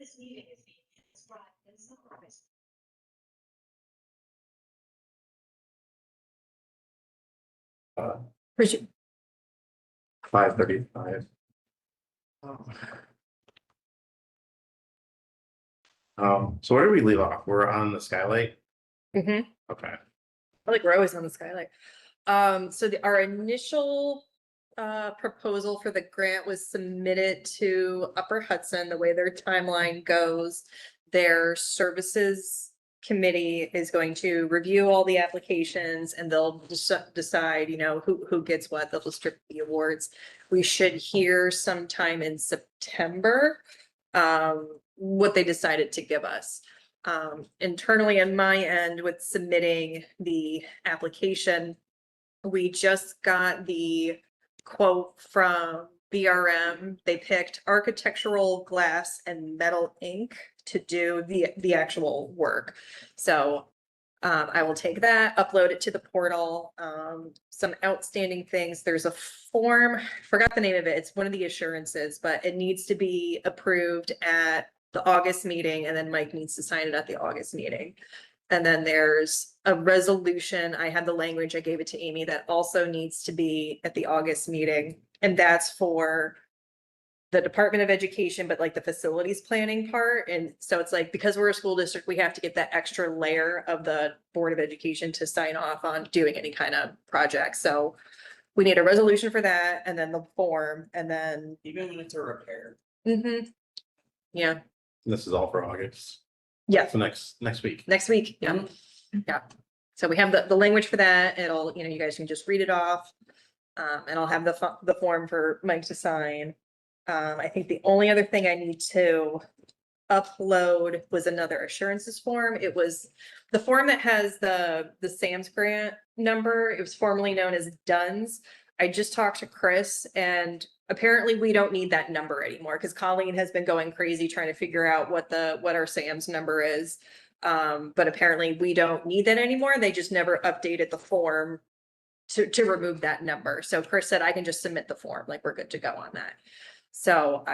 This meeting is being transcribed and summarized. Appreciate. 5:35. So where did we leave off? We're on the skylight. Mhm. Okay. I feel like we're always on the skylight. So our initial proposal for the grant was submitted to Upper Hudson. The way their timeline goes, their services committee is going to review all the applications and they'll decide, you know, who gets what. They'll distribute the awards. We should hear sometime in September what they decided to give us. Internally on my end with submitting the application, we just got the quote from BRM. They picked architectural glass and metal ink to do the actual work. So I will take that, upload it to the portal. Some outstanding things. There's a form, forgot the name of it. It's one of the assurances, but it needs to be approved at the August meeting, and then Mike needs to sign it at the August meeting. And then there's a resolution. I had the language, I gave it to Amy, that also needs to be at the August meeting. And that's for the Department of Education, but like the facilities planning part. And so it's like, because we're a school district, we have to get that extra layer of the Board of Education to sign off on doing any kind of project. So we need a resolution for that, and then the form, and then. Even when it's a repair. Yeah, This is all for August. yeah, So next week. next week, yeah, yeah. So we have the language for that. It'll, you know, you guys can just read it off. And I'll have the form for Mike to sign. I think the only other thing I need to upload was another assurances form. It was the form that has the SAMS grant number. It was formerly known as DUNS. I just talked to Chris, and apparently we don't need that number anymore because Colleen has been going crazy trying to figure out what our SAMS number is. But apparently we don't need that anymore. They just never updated the form to remove that number. So Chris said I can just submit the form, like we're good to go on that. So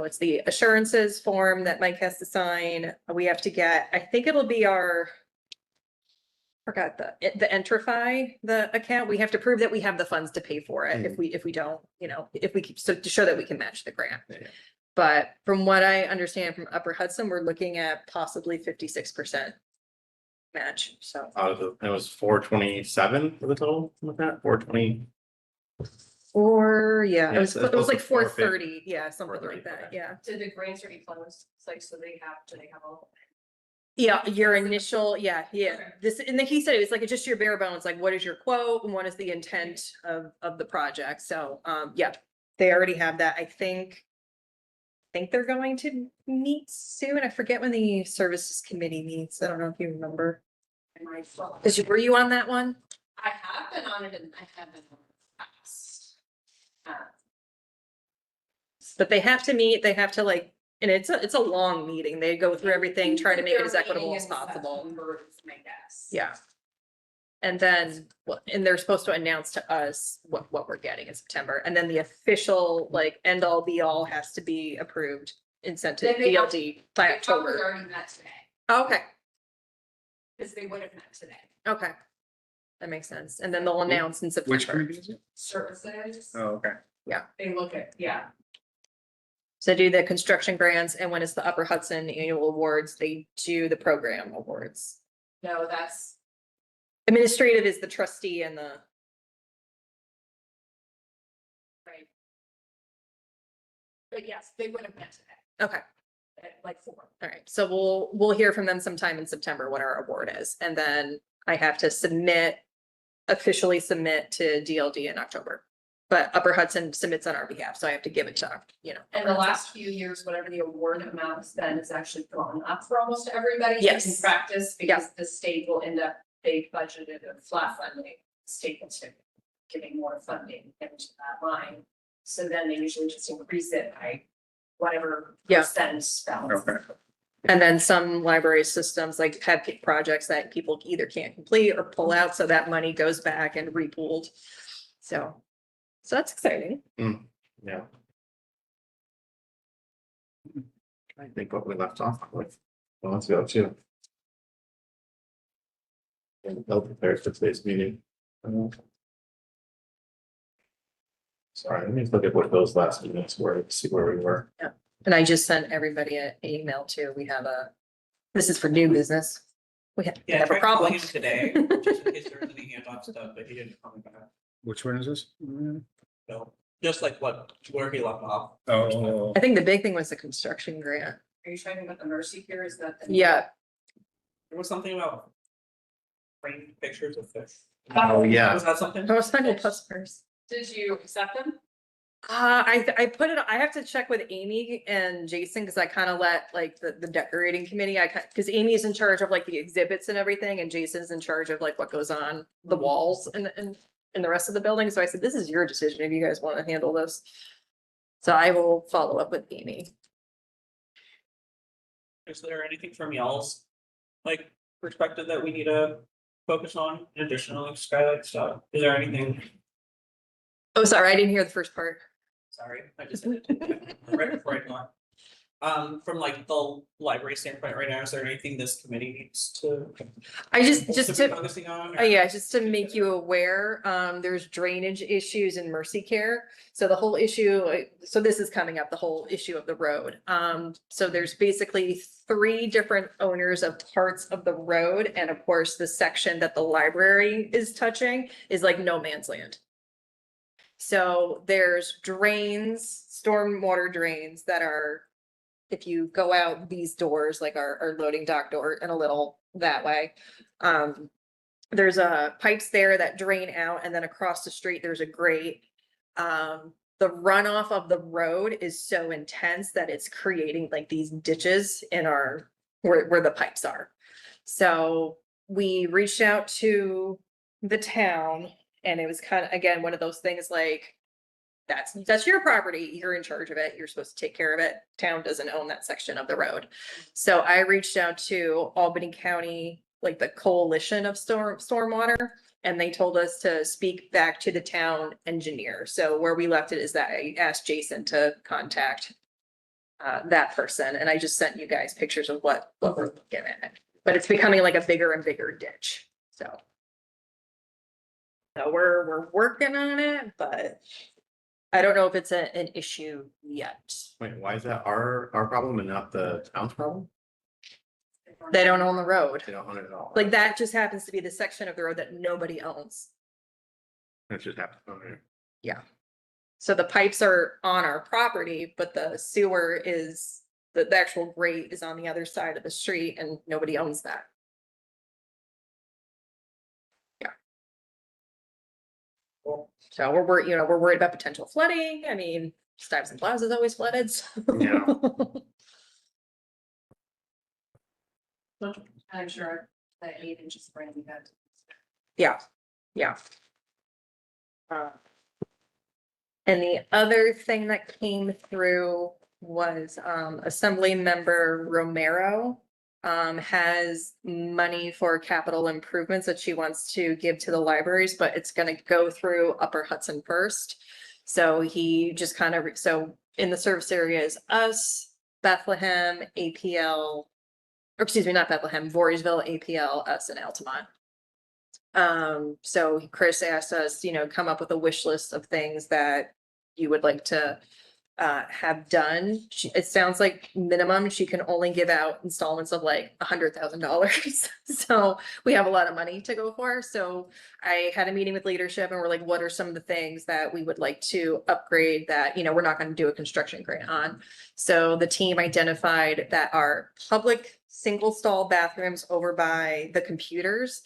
it's the assurances form that Mike has to sign. We have to get, I think it'll be forgot the Entrify, the account. We have to prove that we have the funds to pay for it. If we don't, you know, if we keep, so to show that we can match the grant. Yeah. But from what I understand from Upper Hudson, we're looking at possibly 56% match. So Out of it was 427 for the total, like that, 420. or yeah, Yeah, it was so it's like close to 430. Yeah, something 430, like that. okay. Yeah. Did the grants already close? It's like, so they have all. Yeah, your initial, yeah. Okay. This, and then he said, it was like, it's just your bare bones, like, what is your quote and what is the intent of the project? So, yeah, they already have that. I think they're going to meet soon. I forget when the services committee meets. I don't know if you remember. Were you on that one? I have been on it and I haven't passed. But they have to meet, they have to like, and it's a long meeting. They go through everything, try to make it as equitable as possible. My guess. Yeah. And then, and they're supposed to announce to us what we're getting in September. And then the official, like, end all be all has to be approved and sent to Then they have- DLD by They probably October. already met today, Okay, because they would have met today. okay. That makes sense. And then they'll announce in September. Which committee is it? Services, Oh, okay. they look at, yeah. So do the construction grants, and when it's the Upper Hudson Annual Awards, they do the program awards. No, that's, Administrative is the trustee and the, right. But yes, they would have met today, okay. at like 4. All right, so we'll hear from them sometime in September what our award is, and then I have to officially submit to DLD in October. But Upper Hudson submits on our behalf, so I have to give it to, you know. And the last few years, whatever the award amount has been, has actually gone up for almost everybody. Yes. In practice, because the state will end up, they budgeted a flat funding, state instead of giving more funding into that line. So then they usually just increase it by whatever Yeah. percent balance. Okay. And then some library systems like have projects that people either can't complete or pull out, so that money goes back and repooled. So that's exciting. Yeah. I think think what we left off with. Well, let's go too. And they'll prepare for today's meeting. Sorry, let me look at what those last minutes were, to see where we were. And I just sent everybody an email too. We have this is for new business. We have Yeah, I a tried problem. calling him today, just in case there was any handoff stuff, but he didn't call me back. Which one is this? So, just like where he left off. Oh, I think the big thing was the construction grant. Are you talking about the Mercy here? Is that? the- Yeah, There was something about framed pictures of fish. Oh, yeah. Was that something? I was talking to customers. Did you accept them? I put it, I have to check with Amy and Jason, because I kind of let like the decorating committee, because Amy's in charge of like the exhibits and everything, and Jason's in charge of like what goes on the walls and the rest of the building. So I said, this is your decision if you guys want to handle this. So I will follow up with Amy. Is there anything from y'all's like perspective that we need to focus on in addition to like skylight stuff? Is there anything? Oh, sorry, I didn't hear the first part. Sorry, I just did it right before I got. From like the library standpoint right now, is there anything this committee needs to? I just be to focusing on? or- yeah, just to make you aware, there's drainage issues in Mercy Care. So the whole issue, so this is coming up, the whole issue of the road. So there's basically 3 different owners of parts of the road. And of course, the section that the library is touching is like no man's land. So there's drains, stormwater drains that are, if you go out these doors, like our loading dock door and a little that way. There's pipes there that drain out, and then across the street, there's a grate. The runoff of the road is so intense that it's creating like these ditches in where the pipes are. So we reached out to the town, and it was kind of, again, one of those things like, that's your property, you're in charge of it, you're supposed to take care of it. Town doesn't own that section of the road. So I reached out to Albany County, like the coalition of stormwater, and they told us to speak back to the town engineer. So where we left it is that I asked Jason to contact that person, and I just sent you guys pictures of what we're looking at. But it's becoming like a bigger and bigger ditch, so. So we're working on it, but I don't know if it's an issue yet. Wait, why is that our problem and not the town's problem? They don't own the road. They don't own it at all. Like that just happens to be the section of the road that nobody owns. It just happens. Okay. So the pipes are on our property, but the sewer is, the actual grate is on the other side of the street and nobody owns that. So we're worried about potential flooding. I mean, Stuyvesant Plaza is always flooded. So. Yeah. I'm sure that even just bringing that. Yeah. And the other thing that came through was Assembly Member Romero has money for capital improvements that she wants to give to the libraries, but it's gonna go through Upper Hudson first. So he just kind of, so in the service area is us, Bethlehem, APL, or excuse me, not Bethlehem, Voorheesville, APL, us, and Altamont. So Chris asked us, come up with a wish list of things that you would like to have done. It sounds like minimum, she can only give out installments of like $100,000. So we have a lot of money to go for. So I had a meeting with leadership and we're like, what are some of the things that we would like to upgrade that, we're not going to do a construction grant on. So the team identified that our public single stall bathrooms over by the computers,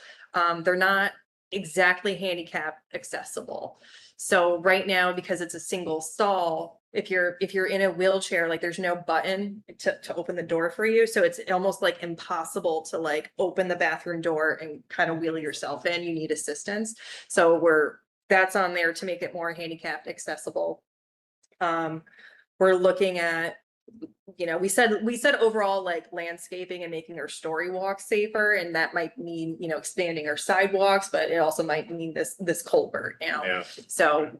they're not exactly handicap accessible. So right now, because it's a single stall, if you're in a wheelchair, like there's no button to open the door for you. So it's almost like impossible to like open the bathroom door and kind of wheel yourself in. You need assistance. So that's on there to make it more handicapped accessible. We're looking at, we said overall like landscaping and making our story walks safer, and that might mean, expanding our sidewalks, but it also might mean this culvert now. Yeah. So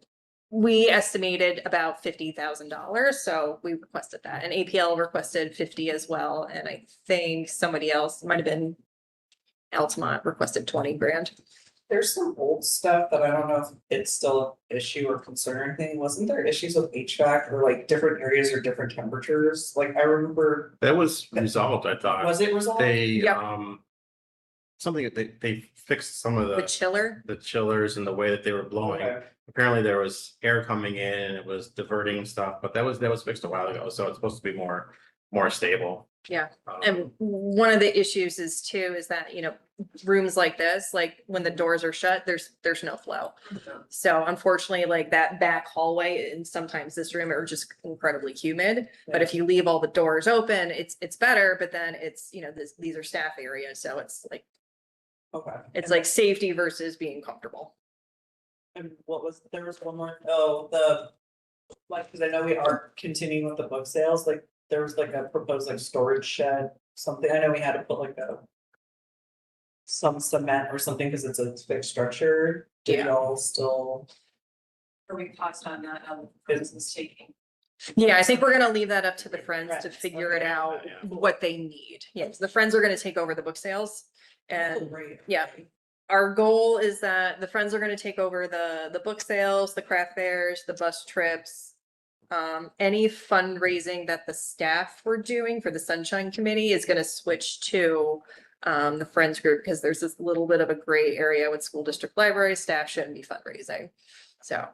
we estimated about $50,000, so we requested that, and APL requested 50 as well, and I think somebody else, might have been Altamont requested 20 grand. There's some old stuff that I don't know if it's still an issue or concern or anything. Wasn't there issues with HVAC or like different areas or different temperatures? Like I remember, That was resolved, I thought. was it resolved? They, Yep. something that they fixed some of The chiller, the chillers and the way that they were blowing. Okay. Apparently there was air coming in and it was diverting stuff, but that was fixed a while ago, so it's supposed to be more stable. yeah. Um, And one of the issues is too, is that, you know, rooms like this, like when the doors are shut, there's no flow. So unfortunately, like that back hallway and sometimes this room are just incredibly humid. But if you leave all the doors open, it's better, but then it's, you know, these are staff areas, so it's like, Okay. it's like safety versus being comfortable. And what was, there was one more, like, cause I know we are continuing with the book sales, like, there was like a proposed like storage shed, something, I know we had to put like some cement or something, cause it's a fixed structure, did Yeah. y'all still? Or we paused on that, business taking. Yeah, I think we're gonna leave that up to the friends to Friends, figure it okay. out, Yeah. what they need. Yes, the friends are gonna take over the book sales. And Right. yeah. Our goal is that the friends are gonna take over the book sales, the craft fairs, the bus trips. Any fundraising that the staff were doing for the Sunshine Committee is gonna switch to the Friends group, because there's this little bit of a gray area with school district library, staff shouldn't be fundraising. So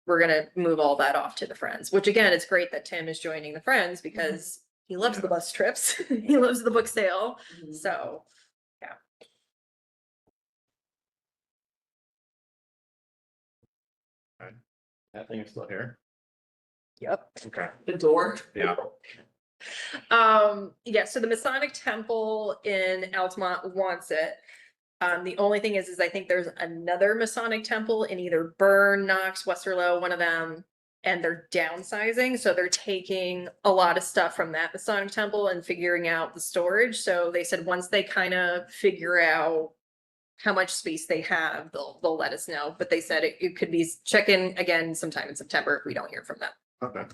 we're gonna move all that off to the Friends, which again, it's great that Tim is joining the Friends because he loves the bus trips, he loves the book sale, Mhm. so. That thing is still here. Yep. Okay. The door. Yeah. Yeah, so the Masonic Temple in Altamont wants it. The only thing is I think there's another Masonic temple in either Bern, Knox, Westerlo, one of them. And they're downsizing, so they're taking a lot of stuff from that Masonic temple and figuring out the storage. So they said once they kind of figure out how much space they have, they'll let us know. But they said it could be check in again sometime in September if we don't hear from them. Okay,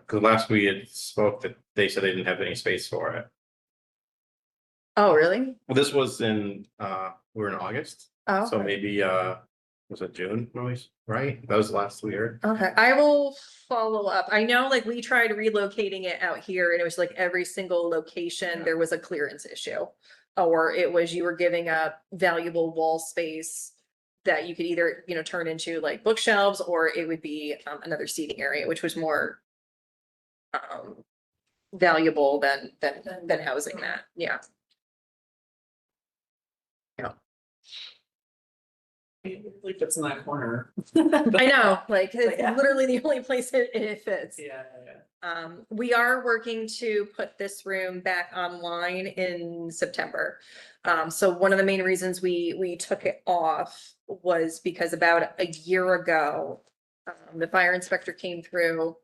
cause last we had spoke that they said they didn't have any space for it. Oh, really? Well, this was in, we were in August, Oh, so maybe, was it June, right? That was the last we heard. okay, I will follow up. I know like we tried relocating it out here and it was like every single location, Yeah. there was a clearance issue. Or it was you were giving up valuable wall space that you could either, you know, turn into like bookshelves or it would be another seating area, which was more valuable than housing that, yeah. Like it's in that corner. I know, like it's Yeah. literally the only place it fits. Yeah. We are working to put this room back online in September. So one of the main reasons we took it off was because about a year ago, the fire inspector came through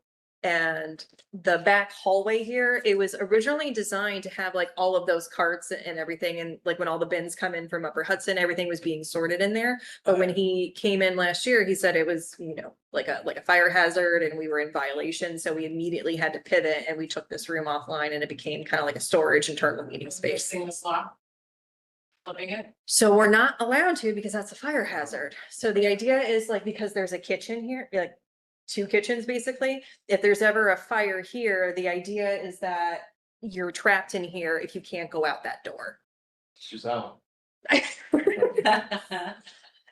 and the back hallway here, it was originally designed to have like all of those carts and everything. And like when all the bins come in from Upper Hudson, everything was being sorted in there. But when he came in last year, he said it was, you know, like a fire hazard and we were in violation. So we immediately had to pivot and we took this room offline and it became kind of like a storage and turned the meeting space. Fixing the slot. Flipping it. So we're not allowed to because that's a fire hazard. So the idea is like, because there's a kitchen here, like two kitchens basically, if there's ever a fire here, the idea is that you're trapped in here if you can't go out that door. She's out. I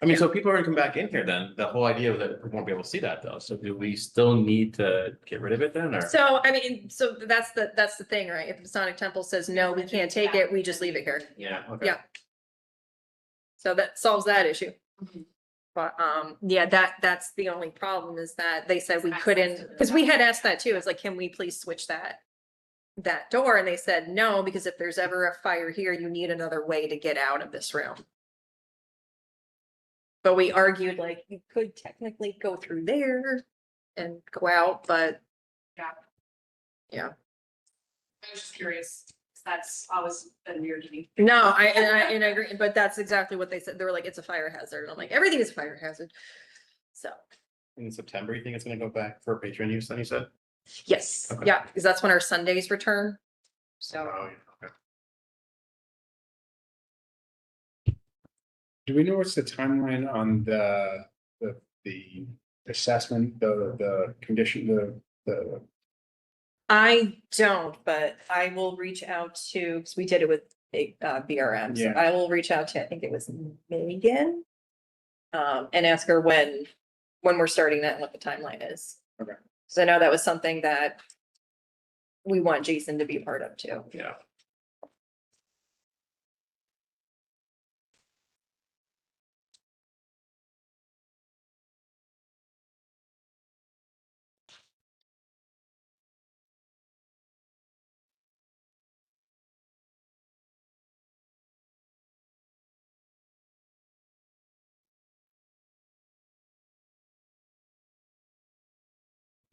mean, so people are gonna come back in here then. The whole idea was that we won't be able to see that though. So do we still need to get rid of it then or? So, I mean, so that's the thing, right? If the Masonic Temple says, no, we can't take it, we just leave it here. Yeah, okay. Yeah. So that solves that issue. Mhm. But, yeah, that's the only problem is that they said we Access couldn't, to the because we back. had asked that too. It's like, can we please switch that door? And they said, no, because if there's ever a fire here, you need another way to get out of this room. But we argued like you could technically go through there and go out, but I was just curious, 'cause that's always been weird to me. no, I agree, but that's exactly what they said. They were like, it's a fire hazard. And I'm like, everything is a fire hazard. So, in September, you think it's gonna go back for patron use, then you said? Yes, Okay. yeah, because that's when our Sundays return. So, Oh, yeah, okay. Do we know what's the timeline on the assessment, the condition, the, I don't, but I will reach out to, because we did it with BRM, so Yeah. I will reach out to, I think it was Megan. And ask her when we're starting that and what the timeline is. Okay. So I know that was something that we want Jason to be a part of too. Yeah.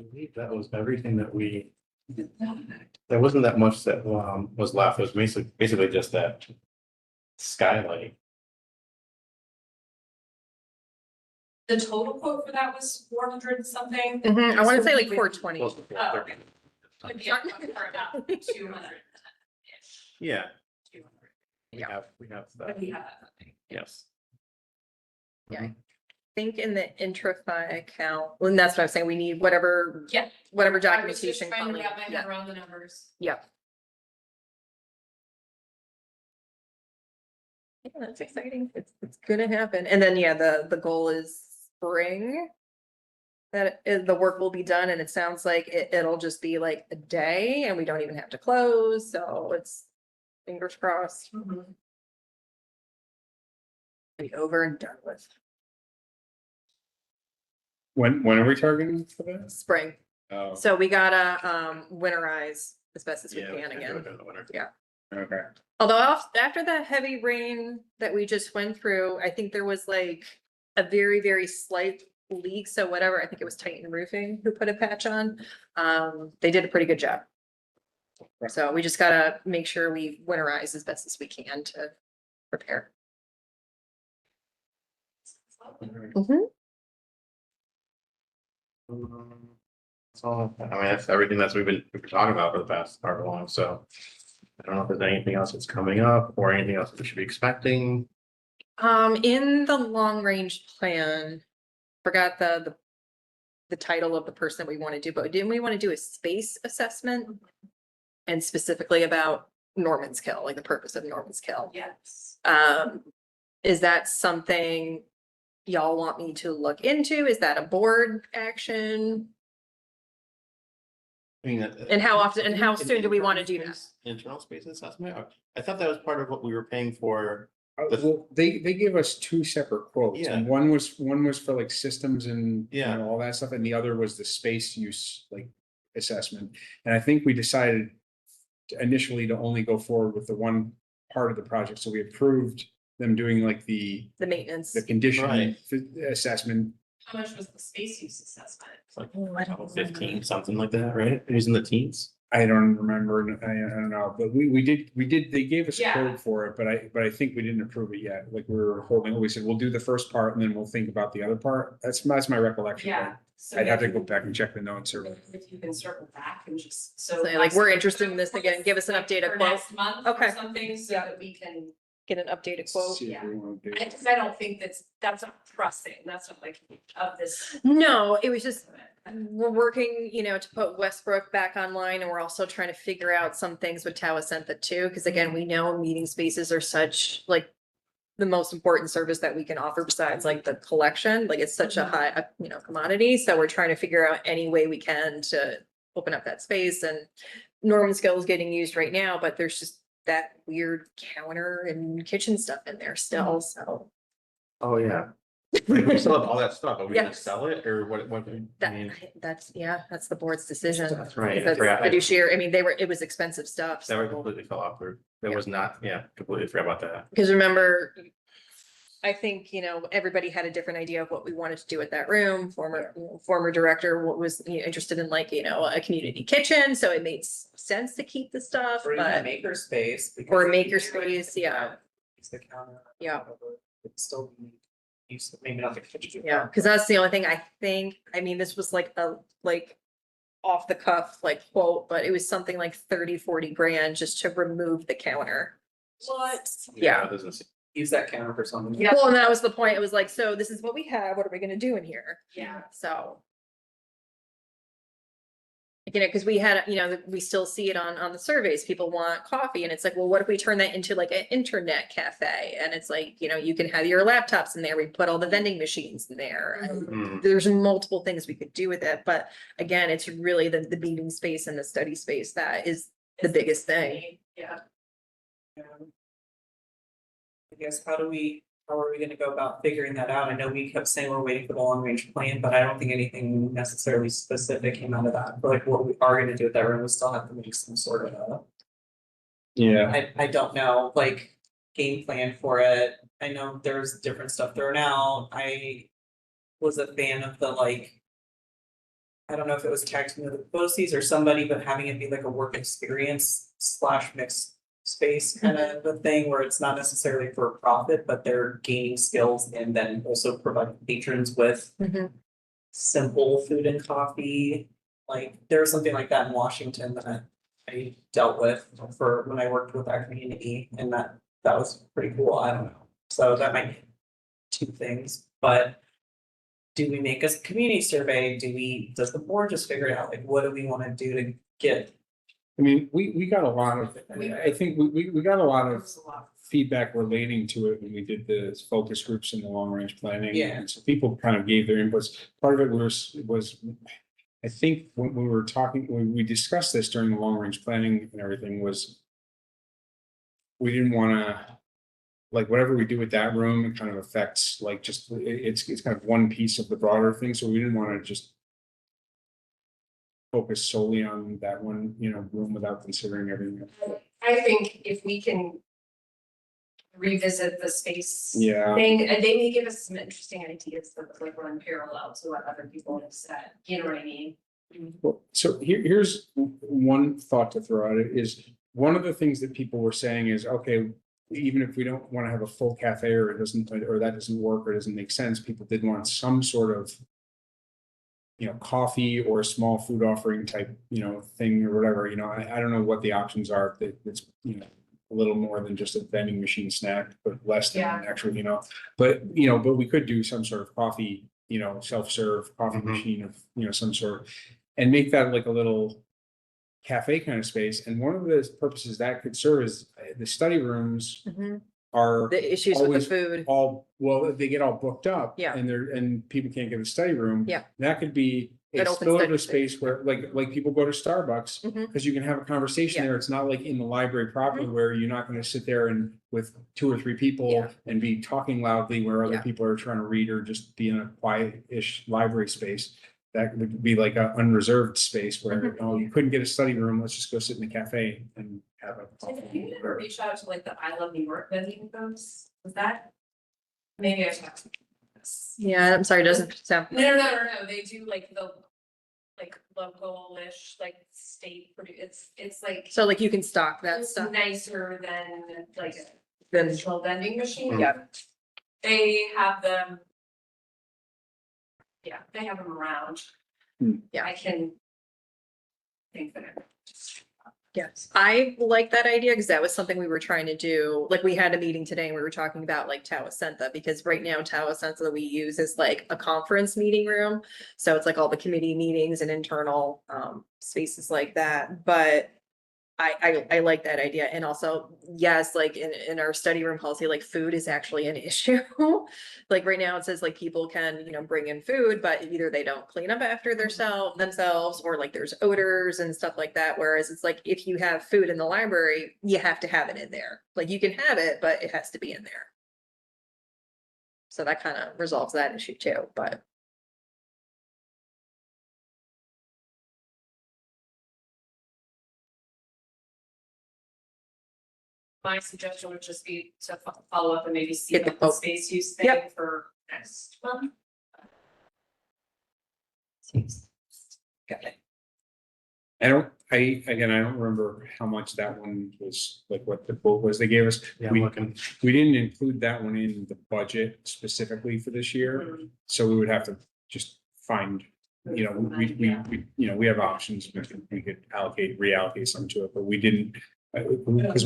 I believe that was everything that we. There wasn't that much that was left. It was basically just that skylight. The total quote for that was 400 and something. I want to say like So we- 420. Close to Oh, 430. Would be up for about 200-ish. Yeah, 200. we have that, But we have that funding. yes. Yeah. I think in the Intrafi account, well, and that's what I'm saying, we need whatever. Yeah. Whatever I was just documentation. trying to coming, wrap my head yeah, around the numbers. yeah. Yeah, that's exciting. It's gonna happen. And then, yeah, the goal is spring. That the work will be done and it sounds like it'll just be like a day and we don't even have to close, so it's fingers crossed. Be over and done with. when are we targeting for that? Spring. Oh, So we gotta winterize as best as we Yeah, we can can't do again. it in the winter. okay. Although after the heavy rain that we just went through, I think there was like a very, very slight leak. So whatever, I think it was Titan Roofing who put a patch on. They did a pretty good job. So we just gotta make sure we winterize as best as we can to prepare. That's all, I mean, that's everything we've been talking about for the past however long, so. I don't know if there's anything else that's coming up or anything else that we should be expecting. In the long range plan, forgot the title of the person we want to do, but didn't we want to do a space assessment? And specifically about Norman's Kill, like the purpose of Norman's Kill. Yes. Is that something y'all want me to look into? Is that a board action? I mean. And how often, and how An soon do we want to do internal that? space- Internal space assessment? I thought that was part of what we were paying for. Well, they gave us two separate quotes, and Yeah. one was for like systems and, you Yeah. know, all that stuff, and the other was the space use, like, assessment. And I think we decided initially to only go forward with the one part of the project, so we approved them doing like the Maintenance. condition Right. assessment. How much was the space use assessment? It's like Oh, I don't 15, something like that, right? It was in the teens. I don't remember, I don't know, but we did, they gave us a Yeah. code for it, but I think we didn't approve it yet, like we were holding, we said, we'll do the first part and then we'll think about the other part, that's my recollection. Yeah. So I'd have to if go you- back and check the notes or. If you can circle back and just, so. Say, like, we're interested in this again, give us an updated For quote. next month Okay. or something, so that we can, Get an updated quote. See if we wanna do it. because I don't think that's not pressing, that's not like of this. No, it was just, we're working, to put Westbrook back online and we're also trying to figure out some things with Tawasentha too, because again, we know meeting spaces are such like the most important service that we can offer besides like the collection, like it's such a high, commodity. So we're trying to figure out any way we can to open up that space, and Norman's Kill is getting used right now, but there's just that weird counter and kitchen stuff in there still, so. Oh, yeah. We still have all that stuff, but we Yeah. gonna sell it or what, I mean, That's the board's decision. That's right, I That's forgot. fiduciary, I mean, it was expensive stuff. that were so- completely fell off. There Yeah. was not, completely forgot about that. Because remember, I think, everybody had a different idea of what we wanted to do with that room. Former director was interested in like, a community kitchen, so it made sense to keep the stuff, Or even a but maker space. or a because maker if you do it, space, yeah. Use the counter. Yeah. It'd still be. use, maybe not the kitchen. Yeah, because that's the only thing I think, I mean, this was like a, like. Off the cuff, like quote, but it was something like 30-40 grand just to remove the counter. What? Yeah. it doesn't seem- Use that counter for something. Yeah. Well, and that was the point, it was like, so this is what we have, what are we gonna do in here? Yeah. So. You know, because we had, you know, we still see it on the surveys, people want coffee, and it's like, well, what if we turn that into like an internet cafe? And it's like, you know, you can have your laptops in there, we put all the vending machines in there. and Hmm. There's multiple things we could do with it, but again, it's really the meeting space and the study space that is the biggest thing. Yeah. I guess how are we gonna go about figuring that out? I know we kept saying we're waiting for the long range plan, but I don't think anything necessarily specific came out of that. But like what we are gonna do with that room, we still have to make some sort of Yeah, I don't know, like game plan for it. I know there's different stuff thrown out. I was a fan of the like. I don't know if it was tagged to the BOCES or somebody, but having it be like a work experience / mixed space kind of a thing where it's not necessarily for profit, but they're gaining skills and then also providing patrons with simple food and coffee. Like there was something like that in Washington that I dealt with for when I worked with our community, and that was pretty cool. I don't know. So that might be two things, but do we make a community survey? Does the board just figure it out? Like, what do we want to do to get? I mean, we got a lot of, I think we got a lot of There's a lot. feedback relating to it when we did the focus groups and the long range planning. Yeah. And so people kind of gave their inputs. Part of it was, I think when we were talking, when we discussed this during the long range planning and everything was. We didn't wanna, like, whatever we do with that room, it kind of affects, like, just, it's kind of one piece of the broader thing, so we didn't wanna just. Focus solely on that one, you know, room without considering everything else. I think if we can revisit the space Yeah. thing, and they may give us some interesting ideas that like run parallel to what other people have said, you know what I mean? Well, so here's one thought to throw at it is, one of the things that people were saying is, okay, even if we don't want to have a full cafe or it doesn't, or that doesn't work or doesn't make sense, people did want some sort of. You know, coffee or a small food offering type, you know, thing or whatever, you know, I don't know what the options are, that it's, you know. A little more than just a vending machine snack, but less than an actual, you know, but we could do some sort of coffee, you know, self-serve coffee Mhm. machine of, you know, some sort. And make that like a little cafe kind of space, and one of the purposes that could serve is the study rooms are The issues with the always food. all, well, they get all booked up. Yeah. And people can't get a study room. Yeah. That could be An a open still study a space. space where like people go to Starbucks. Mhm. Because you can have a conversation Yeah. there. It's not like in the library proper where you're not gonna sit there and with 2 or 3 people Yeah. and be talking loudly where other Yeah. people are trying to read or just be in a quiet-ish library space. That would be like an unreserved space where, oh, you couldn't get a study room, let's just go sit in the cafe and have a. Did you ever reach out to like the I Love New York vending folks? Was that? Maybe I talked. Yeah, I'm sorry, doesn't sound. No, they do like the. Like local-ish, like state it's like. So like you can stock that It's stuff. nicer than like a Then, traditional vending machine. yeah, They have them. Yeah, they have them around. Yeah. I can. Think that. yes, I like that idea because that was something we were trying to do. Like we had a meeting today and we were talking about like Tawasenta, because right now Tawasenta that we use is like a conference meeting room. So it's like all the committee meetings and internal spaces like that, but I like that idea. And also, yes, like in our study room policy, like food is actually an issue. Like right now it says like people can, you know, bring in food, but either they don't clean up after themselves, or like there's odors and stuff like that. Whereas it's like, if you have food in the library, you have to have it in there. Like you can have it, but it has to be in there. So that kind of resolves that issue too, but. My suggestion would just be to follow up and maybe see Get the about the quote. space use Yep. thing for next month. Got it. I don't, again, I don't remember how much that one was, like what the quote was they gave us. Yeah, I'm We, looking. we didn't include that one in the budget specifically for this year, so we would have to just find, you know, you know, we have options, we could allocate, reallocate some to it, but we didn't. Because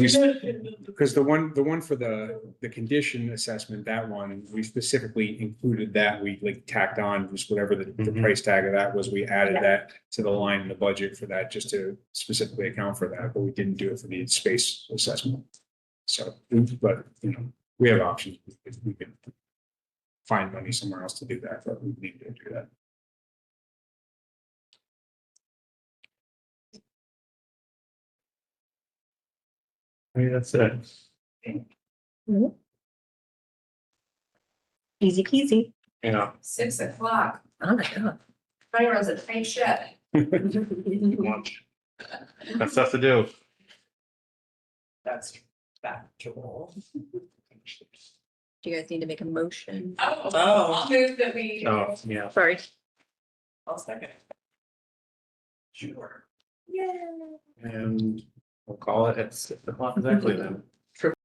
because the one for the condition assessment, that one, we specifically included that, we like tacked on just whatever the Mhm. price tag of that was, we added that to the line in the budget for that, just to specifically account for that, but we didn't do it for the space assessment. So, but, you know, we have options, we could find money somewhere else to do that, but we need to do that. I mean, that's it. Easy peasy. You know, 6 o'clock, Oh my god. Tony runs a tight ship. lunch. Got stuff to do. That's factual. Do you guys need to make a motion? Oh, Oh. I'll move that we. Oh, yeah. Sorry. I'll second. Sure. Yeah. And we'll call it at 6 o'clock exactly then.